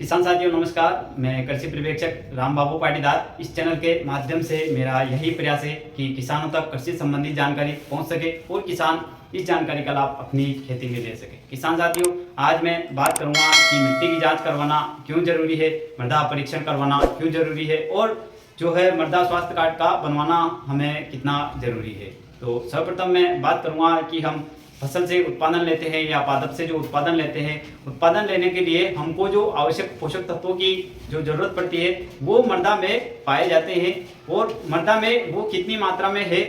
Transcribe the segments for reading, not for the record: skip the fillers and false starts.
किसान साथियों नमस्कार। मैं कृषि पर्यवेक्षक राम बाबू पाटीदार। इस चैनल के माध्यम से मेरा यही प्रयास है कि किसानों तक कृषि संबंधी जानकारी पहुंच सके और किसान इस जानकारी का लाभ अपनी खेती में ले सके। किसान साथियों, आज मैं बात करूंगा कि मिट्टी की जांच करवाना क्यों जरूरी है, मृदा परीक्षण करवाना क्यों जरूरी है और जो है मृदा स्वास्थ्य कार्ड का बनवाना हमें कितना जरूरी है। तो सर्वप्रथम मैं बात करूंगा कि हम फसल से उत्पादन लेते हैं या पादप से जो उत्पादन लेते हैं, उत्पादन लेने के लिए हमको जो आवश्यक पोषक तत्वों की जो जरूरत पड़ती है वो मृदा में पाए जाते हैं और मृदा में वो कितनी मात्रा में है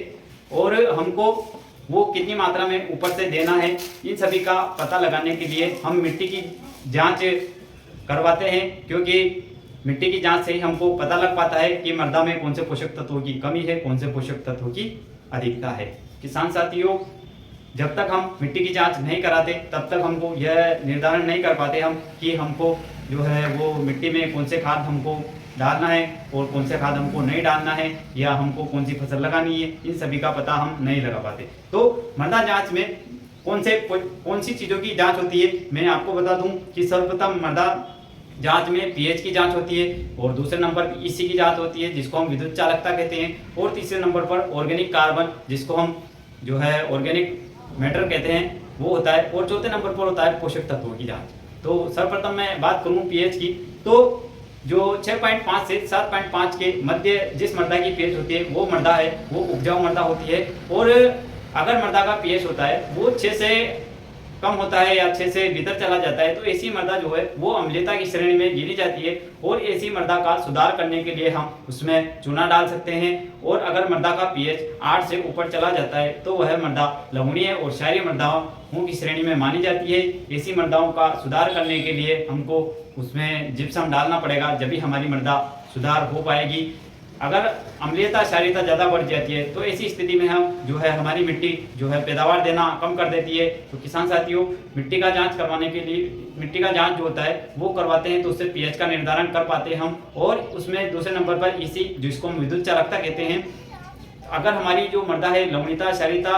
और हमको वो कितनी मात्रा में ऊपर से देना है, इन सभी का पता लगाने के लिए हम मिट्टी की जांच करवाते हैं। क्योंकि मिट्टी की जांच से ही हमको पता लग पाता है कि मृदा में कौन से पोषक तत्वों की कमी है, कौन से पोषक तत्वों की अधिकता है। किसान साथियों, जब तक हम मिट्टी की जांच नहीं कराते तब तक हमको यह निर्धारण नहीं कर पाते हम कि हमको जो है वो मिट्टी में कौन से खाद हमको डालना है और कौन से खाद हमको नहीं डालना है या हमको कौन सी फसल लगानी है, इन सभी का पता हम नहीं लगा पाते। तो मृदा जांच में कौन सी चीज़ों की जांच होती है, मैं आपको बता दूं कि सर्वप्रथम मृदा जांच में पीएच की जांच होती है और दूसरे नंबर पर ईसी की जांच होती है जिसको हम विद्युत चालकता कहते हैं और तीसरे नंबर पर ऑर्गेनिक कार्बन जिसको हम जो है ऑर्गेनिक मैटर कहते हैं वो होता है और चौथे नंबर पर होता है पोषक तत्वों की जांच। तो सर्वप्रथम मैं बात करूं पीएच की, तो जो 6.5 से 7.5 के मध्य जिस मृदा की पीएच होती है वो मृदा है वो उपजाऊ मृदा होती है। और अगर मृदा का पीएच होता है वो 6 से कम होता है या 6 से भीतर चला जाता है तो ऐसी मृदा जो है वो अम्लीयता की श्रेणी में गिनी जाती है और ऐसी मृदा का सुधार करने के लिए हम उसमें चूना डाल सकते हैं। और अगर मृदा का पीएच 8 से ऊपर चला जाता है तो वह मृदा लवणीय और क्षारीय मृदाओं की श्रेणी में मानी जाती है। ऐसी मृदाओं का सुधार करने के लिए हमको उसमें जिप्सम डालना पड़ेगा, जब भी हमारी मृदा सुधार हो पाएगी। अगर अम्लीयता क्षारीयता ज़्यादा बढ़ जाती है तो ऐसी स्थिति में हम जो है हमारी मिट्टी जो है पैदावार देना कम कर देती है। तो किसान साथियों, मिट्टी का जांच करवाने के लिए मिट्टी का जांच जो होता है वो करवाते हैं तो उससे पीएच का निर्धारण कर पाते हैं हम। और उसमें दूसरे नंबर पर ईसी जिसको हम विद्युत चालकता कहते हैं, अगर हमारी जो मृदा है लवणीयता क्षारीयता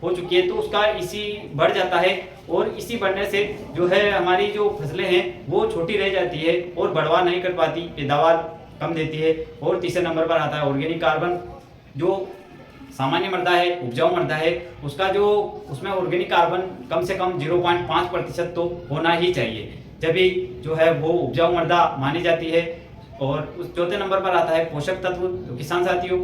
हो चुकी है तो उसका ईसी बढ़ जाता है और इसी बढ़ने से जो है हमारी जो फसलें हैं वो छोटी रह जाती है और बढ़वा नहीं कर पाती, पैदावार कम देती है। और तीसरे नंबर पर आता है ऑर्गेनिक कार्बन, जो सामान्य मृदा है उपजाऊ मृदा है उसका जो उसमें ऑर्गेनिक कार्बन कम से कम 0.5% तो होना ही चाहिए, जब भी जो है वो उपजाऊ मृदा मानी जाती है। और उस चौथे नंबर पर आता है पोषक तत्व। तो किसान साथियों,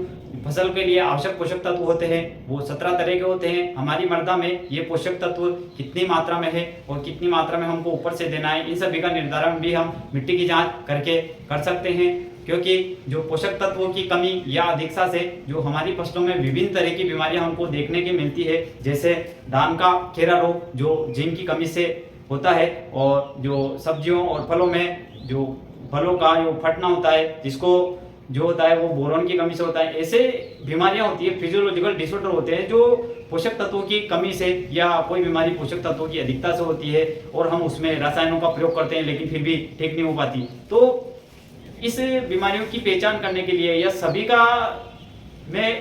फसल के लिए आवश्यक पोषक तत्व होते हैं वो 17 तरह के होते हैं। हमारी मृदा में ये पोषक तत्व कितनी मात्रा में है और कितनी मात्रा में हमको ऊपर से देना है, इन सभी का निर्धारण भी हम मिट्टी की जांच करके कर सकते हैं। क्योंकि जो पोषक तत्वों की कमी या अधिकता से जो हमारी फसलों में विभिन्न तरह की बीमारियां हमको देखने की मिलती है, जैसे धान का खेरा रोग जो जिंक की कमी से होता है और जो सब्जियों और फलों में जो फलों का जो फटना होता है जिसको जो होता है वो बोरॉन की कमी से होता है। ऐसे बीमारियां होती है, फिजियोलॉजिकल डिसऑर्डर होते हैं जो पोषक तत्वों की कमी से या कोई बीमारी पोषक तत्वों की अधिकता से होती है और हम उसमें रसायनों का प्रयोग करते हैं लेकिन फिर भी ठीक नहीं हो पाती। तो इस बीमारियों की पहचान करने के लिए या सभी का मैं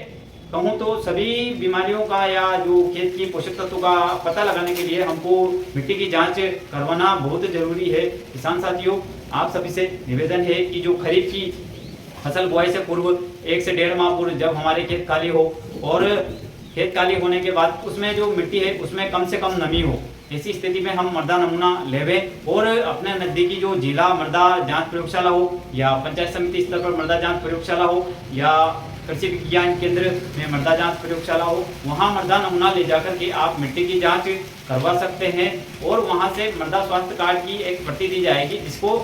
कहूँ तो सभी बीमारियों का या जो खेत की पोषक तत्वों का पता लगाने के लिए हमको मिट्टी की जांच करवाना बहुत जरूरी है। किसान साथियों, आप सभी से निवेदन है कि जो खरीफ की फसल बुआई से पूर्व 1 से 1.5 माह पूर्व जब हमारे खेत खाली हो और खेत खाली होने के बाद उसमें जो मिट्टी है उसमें कम से कम नमी हो, ऐसी स्थिति में हम मृदा नमूना लेवें और अपने नज़दीकी जो जिला मृदा जांच प्रयोगशाला हो या पंचायत समिति स्तर पर मृदा जांच प्रयोगशाला हो या कृषि विज्ञान केंद्र में मृदा जांच प्रयोगशाला हो, वहाँ मृदा नमूना ले जाकर के आप मिट्टी की जांच करवा सकते हैं। और वहाँ से मृदा स्वास्थ्य कार्ड की एक प्रति दी जाएगी जिसको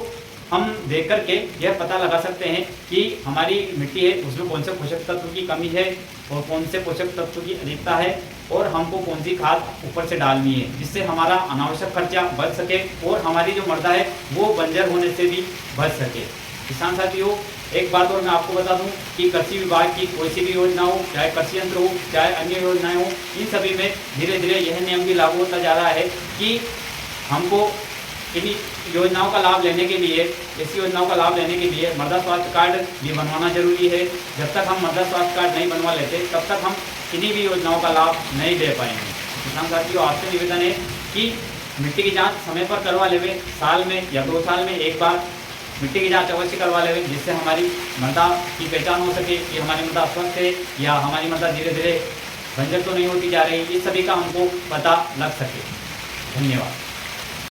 हम देख करके यह पता लगा सकते हैं कि हमारी मिट्टी है उसमें कौन से पोषक तत्व की कमी है और कौन से पोषक तत्व की अधिकता है और हमको कौन सी खाद ऊपर से डालनी है, जिससे हमारा अनावश्यक खर्चा बच सके और हमारी जो मृदा है वो बंजर होने से भी बच सके। किसान साथियों, एक बात और मैं आपको बता दूं कि कृषि विभाग की कोई सी भी योजना हो, चाहे कृषि यंत्र हो चाहे अन्य योजनाएं हो, इन सभी में धीरे धीरे यह नियम भी लागू होता जा रहा है कि हमको इन योजनाओं का लाभ लेने के लिए, ऐसी योजनाओं का लाभ लेने के लिए मृदा स्वास्थ्य कार्ड भी बनवाना जरूरी है। जब तक हम मृदा स्वास्थ्य कार्ड नहीं बनवा लेते तब तक हम किन्हीं भी योजनाओं का लाभ नहीं ले पाएंगे। किसान साथियों, आपसे निवेदन है कि मिट्टी की जांच समय पर करवा लेवे, साल में या 2 साल में एक बार, मिट्टी की जांच अवश्य करवा लें, जिससे हमारी मृदा की पहचान हो सके कि हमारी मृदा स्वस्थ है या हमारी मृदा धीरे धीरे बंजर तो नहीं होती जा रही। ये सभी का हमको पता लग सके। धन्यवाद।